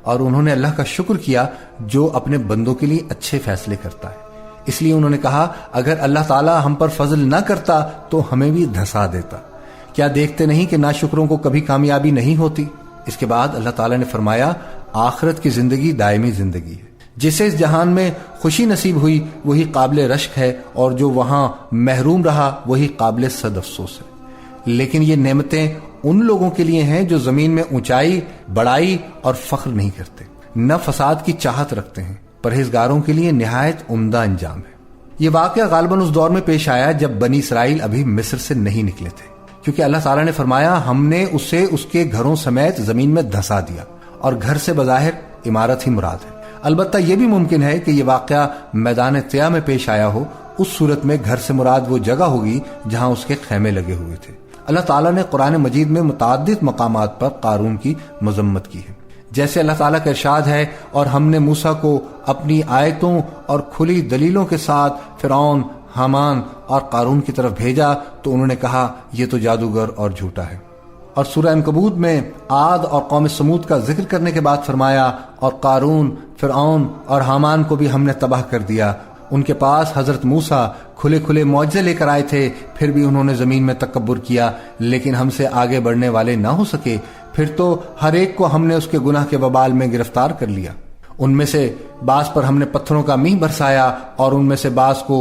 اور انہوں نے اللہ کا شکر کیا جو اپنے بندوں کے لیے اچھے فیصلے کرتا ہے۔ اس لیے انہوں نے کہا اگر اللہ تعالیٰ ہم پر فضل نہ کرتا تو ہمیں بھی دھسا دیتا۔ کیا دیکھتے نہیں کہ ناشکروں کو کبھی کامیابی نہیں ہوتی؟ اس کے بعد اللہ تعالیٰ نے فرمایا آخرت کی زندگی دائمی زندگی ہے، جسے اس جہان میں خوشی نصیب ہوئی وہی قابل رشک ہے، اور جو وہاں محروم رہا وہی قابل صد افسوس ہے۔ لیکن یہ نعمتیں ان لوگوں کے لیے ہیں جو زمین میں اونچائی، بڑائی اور فخر نہیں کرتے، نہ فساد کی چاہت رکھتے ہیں۔ پرہیزگاروں کے لیے نہایت عمدہ انجام ہے۔ یہ واقعہ غالباً اس دور میں پیش آیا جب بنی اسرائیل ابھی مصر سے نہیں نکلے تھے، کیونکہ اللہ تعالیٰ نے فرمایا ہم نے اسے اس کے گھروں سمیت زمین میں دھسا دیا، اور گھر سے بظاہر عمارت ہی مراد ہے۔ البتہ یہ بھی ممکن ہے کہ یہ واقعہ میدان طیہ میں پیش آیا ہو، اس صورت میں گھر سے مراد وہ جگہ ہوگی جہاں اس کے خیمے لگے ہوئے تھے۔ اللہ تعالیٰ نے قرآن مجید میں متعدد مقامات پر قارون کی مذمت کی ہے، جیسے اللہ تعالیٰ کا ارشاد ہے اور ہم نے موسیٰ کو اپنی آیتوں اور کھلی دلیلوں کے ساتھ فرعون، حامان اور قارون کی طرف بھیجا تو انہوں نے کہا یہ تو جادوگر اور جھوٹا ہے۔ اور سورہ عنکبوت میں عاد اور قوم سمود کا ذکر کرنے کے بعد فرمایا اور قارون، فرعون اور حامان کو بھی ہم نے تباہ کر دیا۔ ان کے پاس حضرت موسیٰ کھلے کھلے معجزے لے کر آئے تھے، پھر بھی انہوں نے زمین میں تکبر کیا، لیکن ہم سے آگے بڑھنے والے نہ ہو سکے۔ پھر تو ہر ایک کو ہم نے اس کے گناہ کے وبال میں گرفتار کر لیا۔ ان میں سے بعض پر ہم نے پتھروں کا میںہ برسایا، اور ان میں سے بعض کو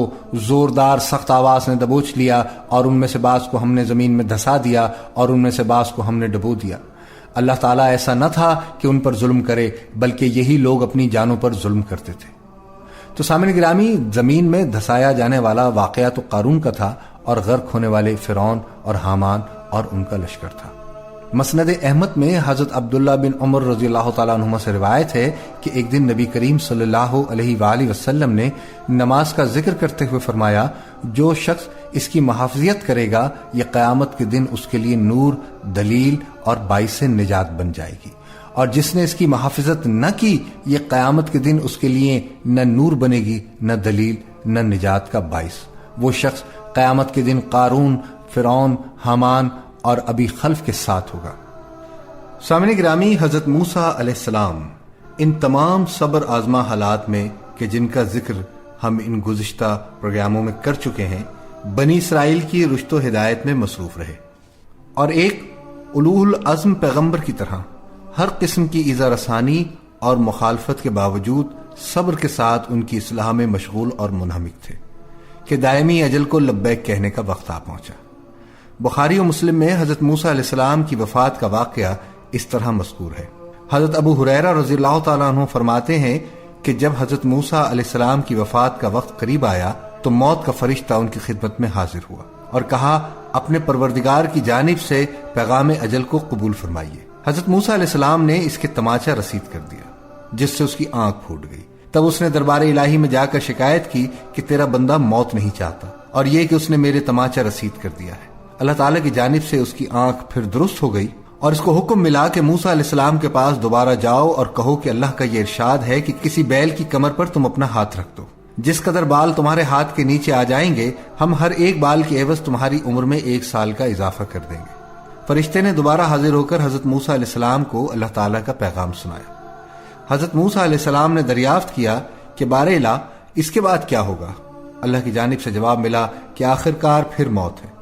زوردار سخت آواز نے دبوچ لیا، اور ان میں سے بعض کو ہم نے زمین میں دھسا دیا، اور ان میں سے بعض کو ہم نے ڈبو دیا۔ اللہ تعالیٰ ایسا نہ تھا کہ ان پر ظلم کرے، بلکہ یہی لوگ اپنی جانوں پر ظلم کرتے تھے۔ تو سامعین گرامی، زمین میں دھسایا جانے والا واقعہ تو قارون کا تھا اور غرق ہونے والے فرعون اور حامان اور ان کا لشکر تھا۔ مسند احمد میں حضرت عبداللہ بن عمر رضی اللہ تعالیٰ عنہما سے روایت ہے کہ ایک دن نبی کریم صلی اللہ علیہ وآلہ وسلم نے نماز کا ذکر کرتے ہوئے فرمایا، جو شخص اس کی محافظت کرے گا یہ قیامت کے دن اس کے لیے نور، دلیل اور باعث نجات بن جائے گی، اور جس نے اس کی محافظت نہ کی یہ قیامت کے دن اس کے لیے نہ نور بنے گی، نہ دلیل، نہ نجات کا باعث۔ وہ شخص قیامت کے دن قارون، فرعون، حامان اور ابی خلف کے ساتھ ہوگا۔ سامعین گرامی، حضرت موسیٰ علیہ السلام ان تمام صبر آزما حالات میں کہ جن کا ذکر ہم ان گزشتہ پروگراموں میں کر چکے ہیں، بنی اسرائیل کی رشد و ہدایت میں مصروف رہے، اور ایک اولو العزم پیغمبر کی طرح ہر قسم کی ایذا رسانی اور مخالفت کے باوجود صبر کے ساتھ ان کی اصلاح میں مشغول اور منہمک تھے کہ دائمی اجل کو لبیک کہنے کا وقت آ پہنچا۔ بخاری و مسلم میں حضرت موسیٰ علیہ السلام کی وفات کا واقعہ اس طرح مذکور ہے۔ حضرت ابو ہریرہ رضی اللہ تعالیٰ عنہ فرماتے ہیں کہ جب حضرت موسیٰ علیہ السلام کی وفات کا وقت قریب آیا تو موت کا فرشتہ ان کی خدمت میں حاضر ہوا اور کہا، اپنے پروردگار کی جانب سے پیغام اجل کو قبول فرمائیے۔ حضرت موسیٰ علیہ السلام نے اس کے تماچا رسید کر دیا، جس سے اس کی آنکھ پھوٹ گئی۔ تب اس نے دربار الہی میں جا کر شکایت کی کہ تیرا بندہ موت نہیں چاہتا، اور یہ کہ اس نے میرے تماچا رسید کر دیا ہے۔ اللہ تعالیٰ کی جانب سے اس کی آنکھ پھر درست ہو گئی، اور اس کو حکم ملا کہ موسیٰ علیہ السلام کے پاس دوبارہ جاؤ اور کہو کہ اللہ کا یہ ارشاد ہے کہ کسی بیل کی کمر پر تم اپنا ہاتھ رکھ دو، جس قدر بال تمہارے ہاتھ کے نیچے آ جائیں گے ہم ہر ایک بال کے عوض تمہاری عمر میں 1 سال کا اضافہ کر دیں گے۔ فرشتے نے دوبارہ حاضر ہو کر حضرت موسیٰ علیہ السلام کو اللہ تعالیٰ کا پیغام سنایا۔ حضرت موسیٰ علیہ السلام نے دریافت کیا کہ بار الہ اس کے بعد کیا ہوگا؟ اللہ کی جانب سے جواب ملا کہ آخرکار پھر موت ہے۔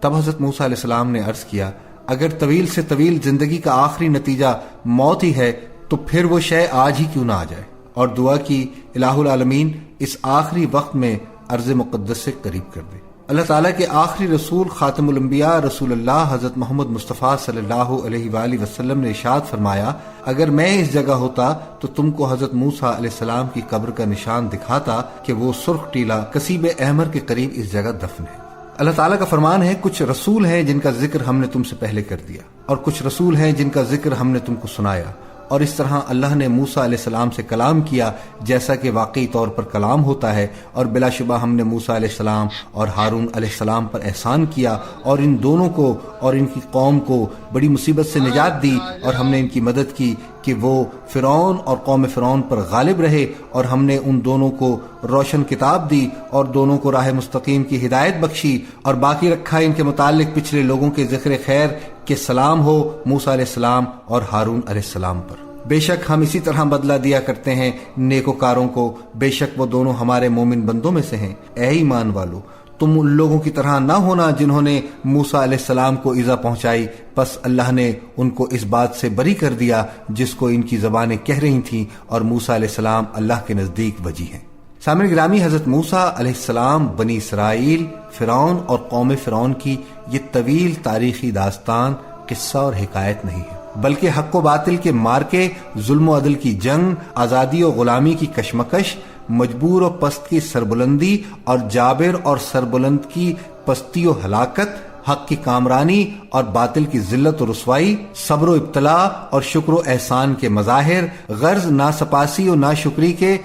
تب حضرت موسیٰ علیہ السلام نے عرض کیا، اگر طویل سے طویل زندگی کا آخری نتیجہ موت ہی ہے تو پھر وہ شے آج ہی کیوں نہ آ جائے، اور دعا کی الہ العالمین اس آخری وقت میں ارض مقدس سے قریب کر دے۔ اللہ تعالیٰ کے آخری رسول خاتم الانبیاء رسول اللہ حضرت محمد مصطفیٰ صلی اللہ علیہ وآلہ وسلم نے ارشاد فرمایا، اگر میں اس جگہ ہوتا تو تم کو حضرت موسیٰ علیہ السلام کی قبر کا نشان دکھاتا کہ وہ سرخ ٹیلا کسیب احمر کے قریب اس جگہ دفن ہے۔ اللہ تعالیٰ کا فرمان ہے، کچھ رسول ہیں جن کا ذکر ہم نے تم سے پہلے کر دیا، اور کچھ رسول ہیں جن کا ذکر ہم نے تم کو سنایا، اور اس طرح اللہ نے موسیٰ علیہ السلام سے کلام کیا جیسا کہ واقعی طور پر کلام ہوتا ہے، اور بلا شبہ ہم نے موسیٰ علیہ السلام اور ہارون علیہ السلام پر احسان کیا اور ان دونوں کو اور ان کی قوم کو بڑی مصیبت سے نجات دی، اور ہم نے ان کی مدد کی کہ وہ فرعون اور قوم فرعون پر غالب رہے، اور ہم نے ان دونوں کو روشن کتاب دی اور دونوں کو راہ مستقیم کی ہدایت بخشی، اور باقی رکھا ان کے متعلق پچھلے لوگوں کے ذکر خیر کہ سلام ہو موسیٰ علیہ السلام اور ہارون علیہ السلام پر۔ بے شک ہم اسی طرح بدلہ دیا کرتے ہیں نیکوکاروں کو، بے شک وہ دونوں ہمارے مومن بندوں میں سے ہیں۔ اے ایمان والو، تم ان لوگوں کی طرح نہ ہونا جنہوں نے موسیٰ علیہ السلام کو ایذا پہنچائی، پس اللہ نے ان کو اس بات سے بری کر دیا جس کو ان کی زبانیں کہہ رہی تھیں، اور موسیٰ علیہ السلام اللہ کے نزدیک وجی ہیں۔ سامعین گرامی، حضرت موسیٰ علیہ السلام، بنی اسرائیل، فرعون اور قوم فرعون کی یہ طویل تاریخی داستان قصہ اور حکایت نہیں ہے، بلکہ حق و باطل کے مارکے، ظلم و عدل کی جنگ، آزادی و غلامی کی کشمکش، مجبور و پست کی سربلندی اور جابر اور سربلند کی پستی و ہلاکت، حق کی کامرانی اور باطل کی ذلت و رسوائی، صبر و ابتلا اور شکر و احسان کے مظاہر، غرض ناسپاسی و ناشکری کے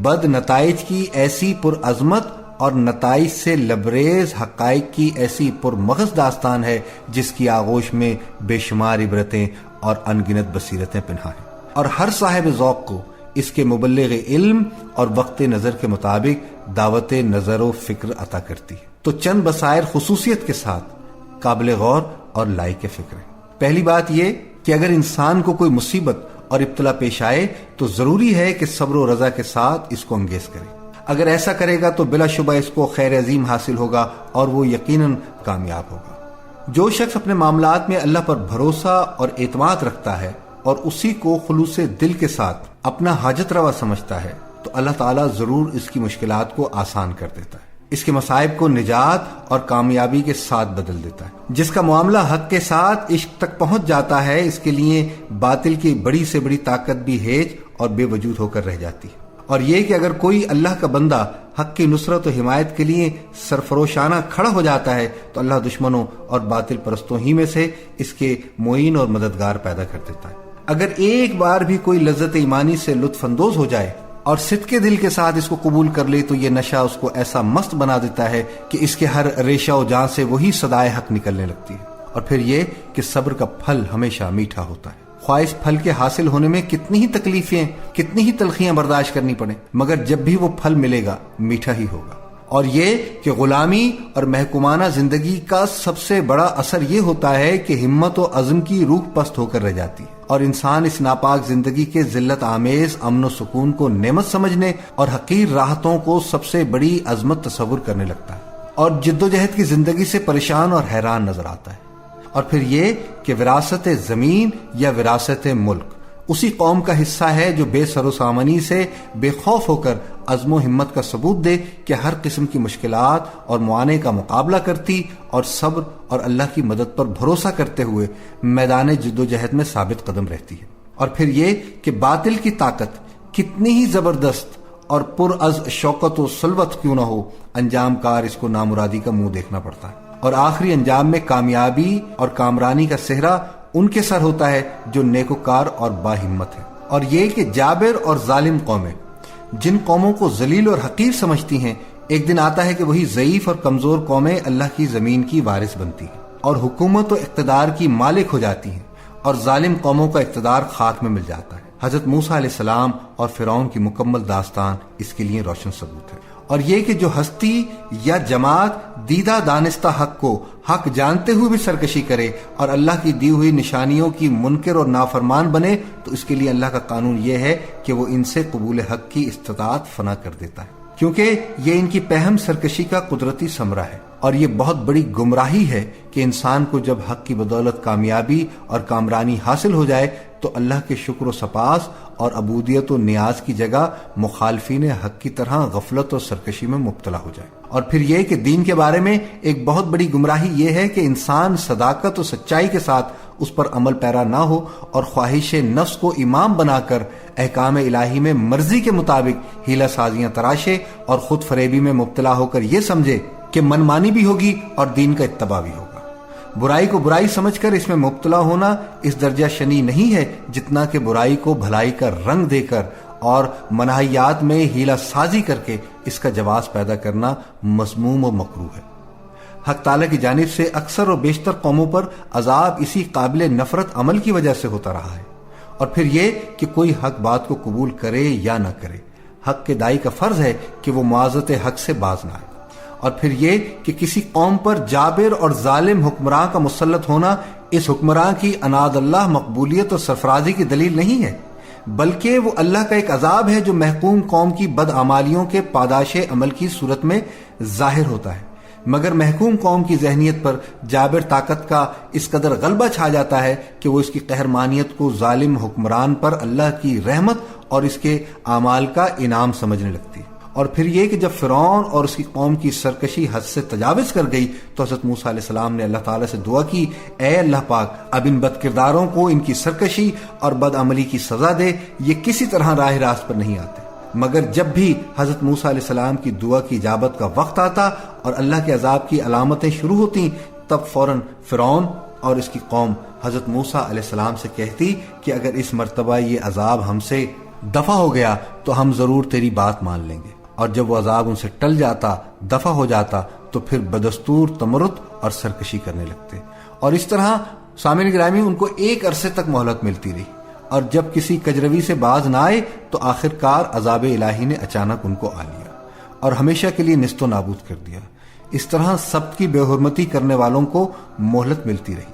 بد نتائج کی ایسی پرعظمت اور نتائج سے لبریز حقائق کی ایسی پرمغز داستان ہے جس کی آغوش میں بے شمار عبرتیں اور انگنت بصیرتیں پنہا ہیں، اور ہر صاحب ذوق کو اس کے مبلغ علم اور وقت نظر کے مطابق دعوت نظر و فکر عطا کرتی ہے۔ تو چند بصائر خصوصیت کے ساتھ قابل غور اور لائق فکر ہے۔ پہلی بات یہ کہ اگر انسان کو کوئی مصیبت اور ابتلا پیش آئے تو ضروری ہے کہ صبر و رضا کے ساتھ اس کو انگیز کرے۔ اگر ایسا کرے گا تو بلا شبہ اس کو خیر عظیم حاصل ہوگا اور وہ یقیناً کامیاب ہوگا۔ جو شخص اپنے معاملات میں اللہ پر بھروسہ اور اعتماد رکھتا ہے اور اسی کو خلوص دل کے ساتھ اپنا حاجت روا سمجھتا ہے تو اللہ تعالیٰ ضرور اس کی مشکلات کو آسان کر دیتا ہے۔ اس کے مصائب کو نجات اور کامیابی کے ساتھ بدل دیتا ہے۔ جس کا معاملہ حق کے ساتھ عشق تک پہنچ جاتا ہے، اس کے لیے باطل کی بڑی سے بڑی طاقت بھی ہیج اور بے وجود ہو کر رہ جاتی ہے۔ اور یہ کہ اگر کوئی اللہ کا بندہ حق کی نصرت و حمایت کے لیے سرفروشانہ کھڑا ہو جاتا ہے تو اللہ دشمنوں اور باطل پرستوں ہی میں سے اس کے معین اور مددگار پیدا کر دیتا ہے۔ اگر ایک بار بھی کوئی لذت ایمانی سے لطف اندوز ہو جائے اور صدقے دل کے ساتھ اس کو قبول کر لے تو یہ نشہ اس کو ایسا مست بنا دیتا ہے کہ اس کے ہر ریشہ و جان سے وہی صدائے حق نکلنے لگتی ہے۔ اور پھر یہ کہ صبر کا پھل ہمیشہ میٹھا ہوتا ہے، خواہ اس پھل کے حاصل ہونے میں کتنی ہی تکلیفیں، کتنی ہی تلخیاں برداشت کرنی پڑیں، مگر جب بھی وہ پھل ملے گا میٹھا ہی ہوگا۔ اور یہ کہ غلامی اور محکومانہ زندگی کا سب سے بڑا اثر یہ ہوتا ہے کہ ہمت و عزم کی روح پست ہو کر رہ جاتی ہے، اور انسان اس ناپاک زندگی کے ذلت آمیز امن و سکون کو نعمت سمجھنے اور حقیر راحتوں کو سب سے بڑی عظمت تصور کرنے لگتا ہے، اور جد و جہد کی زندگی سے پریشان اور حیران نظر آتا ہے۔ اور پھر یہ کہ وراثت زمین یا وراثت ملک اسی قوم کا حصہ ہے جو بے سر و سامانی سے بے خوف ہو کر عزم و ہمت کا ثبوت دے کہ ہر قسم کی مشکلات اور معانے کا مقابلہ کرتی اور صبر اور اللہ کی مدد پر بھروسہ کرتے ہوئے میدان جد و جہد میں ثابت قدم رہتی ہے۔ اور پھر یہ کہ باطل کی طاقت کتنی ہی زبردست اور پر از شوکت و سلوت کیوں نہ ہو، انجام کار اس کو نامرادی کا منہ دیکھنا پڑتا ہے، اور آخری انجام میں کامیابی اور کامرانی کا صحرا ان کے سر ہوتا ہے جو نیکوکار اور باہمت ہے۔ اور یہ کہ جابر اور ظالم قومیں جن قوموں کو ذلیل اور حقیر سمجھتی ہیں، ایک دن آتا ہے کہ وہی ضعیف اور کمزور قومیں اللہ کی زمین کی وارث بنتی ہیں اور حکومت و اقتدار کی مالک ہو جاتی ہیں، اور ظالم قوموں کا اقتدار خاک میں مل جاتا ہے۔ حضرت موسیٰ علیہ السلام اور فرعون کی مکمل داستان اس کے لیے روشن ثبوت ہے۔ اور یہ کہ جو ہستی یا جماعت دیدہ دانستہ حق کو حق جانتے ہوئے بھی سرکشی کرے اور اللہ کی دی ہوئی نشانیوں کی منکر اور نافرمان بنے تو اس کے لیے اللہ کا قانون یہ ہے کہ وہ ان سے قبول حق کی استطاعت فنا کر دیتا ہے، کیونکہ یہ ان کی پہم سرکشی کا قدرتی ثمرہ ہے۔ اور یہ بہت بڑی گمراہی ہے کہ انسان کو جب حق کی بدولت کامیابی اور کامرانی حاصل ہو جائے تو اللہ کے شکر و سپاس اور عبودیت و نیاز کی جگہ مخالفین حق کی طرح غفلت اور سرکشی میں مبتلا ہو جائے۔ اور پھر یہ کہ دین کے بارے میں ایک بہت بڑی گمراہی یہ ہے کہ انسان صداقت و سچائی کے ساتھ اس پر عمل پیرا نہ ہو اور خواہش نفس کو امام بنا کر احکام الہی میں مرضی کے مطابق ہیلہ سازیاں تراشے اور خود فریبی میں مبتلا ہو کر یہ سمجھے کہ منمانی بھی ہوگی اور دین کا اتباع بھی ہوگا۔ برائی کو برائی سمجھ کر اس میں مبتلا ہونا اس درجہ شنی نہیں ہے جتنا کہ برائی کو بھلائی کا رنگ دے کر اور منحیات میں ہیلہ سازی کر کے اس کا جواز پیدا کرنا مذموم و مکروہ ہے۔ حق تعالیٰ کی جانب سے اکثر اور بیشتر قوموں پر عذاب اسی قابل نفرت عمل کی وجہ سے ہوتا رہا ہے۔ اور پھر یہ کہ کوئی حق بات کو قبول کرے یا نہ کرے، حق کے دائی کا فرض ہے کہ وہ معاذت حق سے باز نہ آئے۔ اور پھر یہ کہ کسی قوم پر جابر اور ظالم حکمراں کا مسلط ہونا اس حکمراں کی عناد اللہ مقبولیت اور سرفرازی کی دلیل نہیں ہے، بلکہ وہ اللہ کا ایک عذاب ہے جو محکوم قوم کی بدعمالیوں کے پاداش عمل کی صورت میں ظاہر ہوتا ہے۔ مگر محکوم قوم کی ذہنیت پر جابر طاقت کا اس قدر غلبہ چھا جاتا ہے کہ وہ اس کی قہرمانیت کو ظالم حکمران پر اللہ کی رحمت اور اس کے اعمال کا انعام سمجھنے لگتی ہے۔ اور پھر یہ کہ جب فرعون اور اس کی قوم کی سرکشی حد سے تجاوز کر گئی تو حضرت موسیٰ علیہ السلام نے اللہ تعالیٰ سے دعا کی، اے اللہ پاک اب ان بد کرداروں کو ان کی سرکشی اور بد عملی کی سزا دے، یہ کسی طرح راہ راست پر نہیں آتے۔ مگر جب بھی حضرت موسیٰ علیہ السلام کی دعا کی اجابت کا وقت آتا اور اللہ کے عذاب کی علامتیں شروع ہوتی تب فوراً فرعون اور اس کی قوم حضرت موسیٰ علیہ السلام سے کہتی کہ اگر اس مرتبہ یہ عذاب ہم سے دفع ہو گیا تو ہم ضرور تیری بات مان لیں گے۔ اور جب وہ عذاب ان سے ٹل جاتا، دفع ہو جاتا، تو پھر بدستور تمرد اور سرکشی کرنے لگتے۔ اور اس طرح سامعین گرامی ان کو ایک عرصے تک مہلت ملتی رہی، اور جب کسی کجروی سے باز نہ آئے تو آخر کار عذاب الہی نے اچانک ان کو آ لیا اور ہمیشہ کے لیے نیست و نابود کر دیا۔ اس طرح سب کی بے حرمتی کرنے والوں کو مہلت ملتی رہی،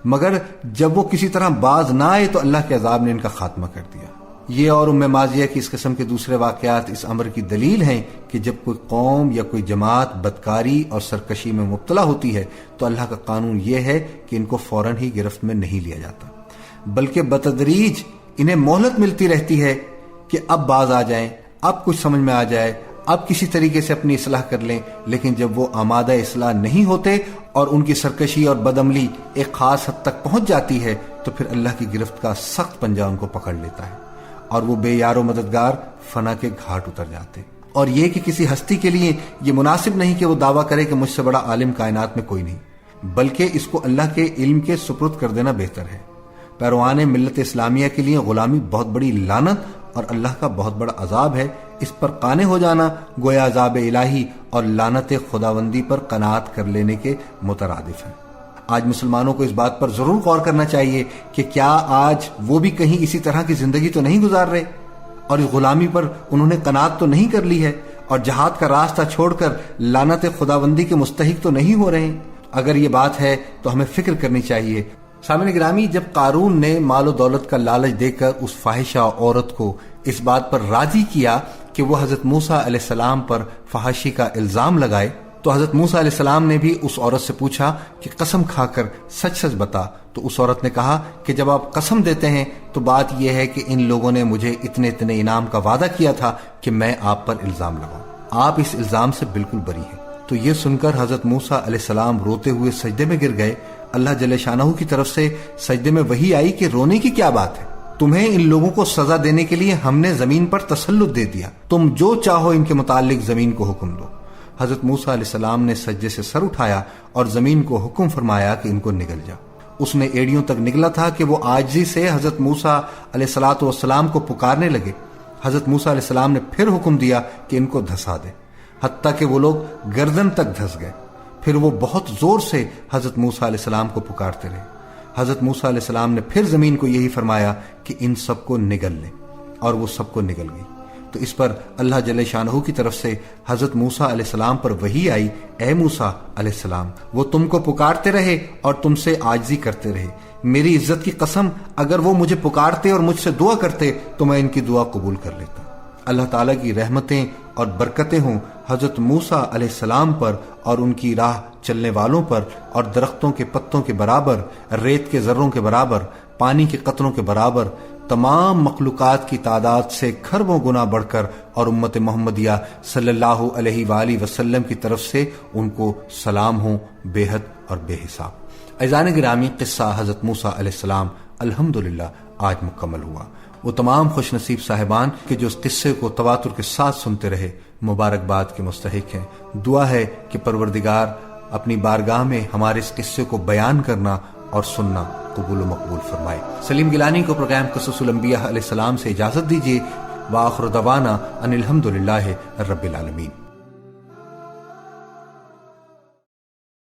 مگر جب وہ کسی طرح باز نہ آئے تو اللہ کے عذاب نے ان کا خاتمہ کر دیا۔ یہ اور ام ماضیہ کی اس قسم کے دوسرے واقعات اس امر کی دلیل ہیں کہ جب کوئی قوم یا کوئی جماعت بدکاری اور سرکشی میں مبتلا ہوتی ہے تو اللہ کا قانون یہ ہے کہ ان کو فوراً ہی گرفت میں نہیں لیا جاتا، بلکہ بتدریج انہیں مہلت ملتی رہتی ہے کہ اب باز آ جائیں، اب کچھ سمجھ میں آ جائے، اب کسی طریقے سے اپنی اصلاح کر لیں، لیکن جب وہ آمادہ اصلاح نہیں ہوتے اور ان کی سرکشی اور بدعملی ایک خاص حد تک پہنچ جاتی ہے تو پھر اللہ کی گرفت کا سخت پنجہ ان کو پکڑ لیتا ہے اور وہ بے یار و مددگار فنا کے گھاٹ اتر جاتے۔ اور یہ کہ کسی ہستی کے لیے یہ مناسب نہیں کہ وہ دعویٰ کرے کہ مجھ سے بڑا عالم کائنات میں کوئی نہیں، بلکہ اس کو اللہ کے علم کے سپرد کر دینا بہتر ہے۔ پیروان ملت اسلامیہ کے لیے غلامی بہت بڑی لعنت اور اللہ کا بہت بڑا عذاب ہے، اس پر قانع ہو جانا گویا عذاب الہی اور لعنت خداوندی پر قناعت کر لینے کے مترادف ہے۔ آج مسلمانوں کو اس بات پر ضرور غور کرنا چاہیے کہ کیا آج وہ بھی کہیں اسی طرح کی زندگی تو نہیں گزار رہے اور اس غلامی پر انہوں نے قناعت تو نہیں کر لی ہے اور جہاد کا راستہ چھوڑ کر لعنت خداوندی کے مستحق تو نہیں ہو رہے ہیں؟ اگر یہ بات ہے تو ہمیں فکر کرنی چاہیے۔ سامعین گرامی، جب قارون نے مال و دولت کا لالچ دے کر اس فاحشہ عورت کو اس بات پر راضی کیا کہ وہ حضرت موسیٰ علیہ السلام پر فحاشی کا الزام لگائے تو حضرت موسیٰ علیہ السلام نے بھی اس عورت سے پوچھا کہ قسم کھا کر سچ سچ بتا۔ تو اس عورت نے کہا کہ جب آپ قسم دیتے ہیں تو بات یہ ہے کہ ان لوگوں نے مجھے اتنے انعام کا وعدہ کیا تھا کہ میں آپ پر الزام لگاؤں، آپ اس الزام سے بالکل بری ہیں۔ تو یہ سن کر حضرت موسیٰ علیہ السلام روتے ہوئے سجدے میں گر گئے۔ اللہ جل شانہ کی طرف سے سجدے میں وحی آئی کہ رونے کی کیا بات ہے، تمہیں ان لوگوں کو سزا دینے کے لیے ہم نے زمین پر تسلط دے دیا، تم جو چاہو ان کے متعلق زمین کو حکم دو۔ حضرت موسیٰ علیہ السلام نے سجدے سے سر اٹھایا اور زمین کو حکم فرمایا کہ ان کو نگل جا۔ اس نے ایڑیوں تک نگلا تھا کہ وہ عاجزی سے حضرت موسیٰ علیہ السلام کو پکارنے لگے۔ حضرت موسیٰ علیہ السلام نے پھر حکم دیا کہ ان کو دھسا دے، حتیٰ کہ وہ لوگ گردن تک دھس گئے۔ پھر وہ بہت زور سے حضرت موسیٰ علیہ السلام کو پکارتے رہے۔ حضرت موسیٰ علیہ السلام نے پھر زمین کو یہی فرمایا کہ ان سب کو نگل لیں، اور وہ سب کو نگل گئی۔ تو اس پر اللہ جل شانہ کی طرف سے حضرت موسیٰ علیہ السلام پر وحی آئی، اے موسیٰ علیہ السلام، وہ تم کو پکارتے رہے اور تم سے عاجزی کرتے رہے، میری عزت کی قسم اگر وہ مجھے پکارتے اور مجھ سے دعا کرتے تو میں ان کی دعا قبول کر لیتا۔ اللہ تعالیٰ کی رحمتیں اور برکتیں ہوں حضرت موسیٰ علیہ السلام پر اور ان کی راہ چلنے والوں پر، اور درختوں کے پتوں کے برابر، ریت کے ذروں کے برابر، پانی کے قطروں کے برابر تمام مخلوقات کی تعداد سے کھربوں گنا بڑھ کر، اور امت محمدیہ صلی اللہ علیہ وآلہ وسلم کی طرف سے ان کو سلام ہوں بے حد اور بے حساب۔ عزیزان گرامی، قصہ حضرت موسیٰ علیہ السلام الحمدللہ آج مکمل ہوا۔ وہ تمام خوش نصیب صاحبان کہ جو اس قصے کو تواتر کے ساتھ سنتے رہے مبارکباد کے مستحق ہیں۔ دعا ہے کہ پروردگار اپنی بارگاہ میں ہمارے اس قصے کو بیان کرنا اور سننا قبول و مقبول فرمائے۔ سلیم گیلانی کو پروگرام قصص الانبیاء علیہ السلام سے اجازت دیجیے۔ وآخر دعوانا ان الحمدللہ رب العالمین۔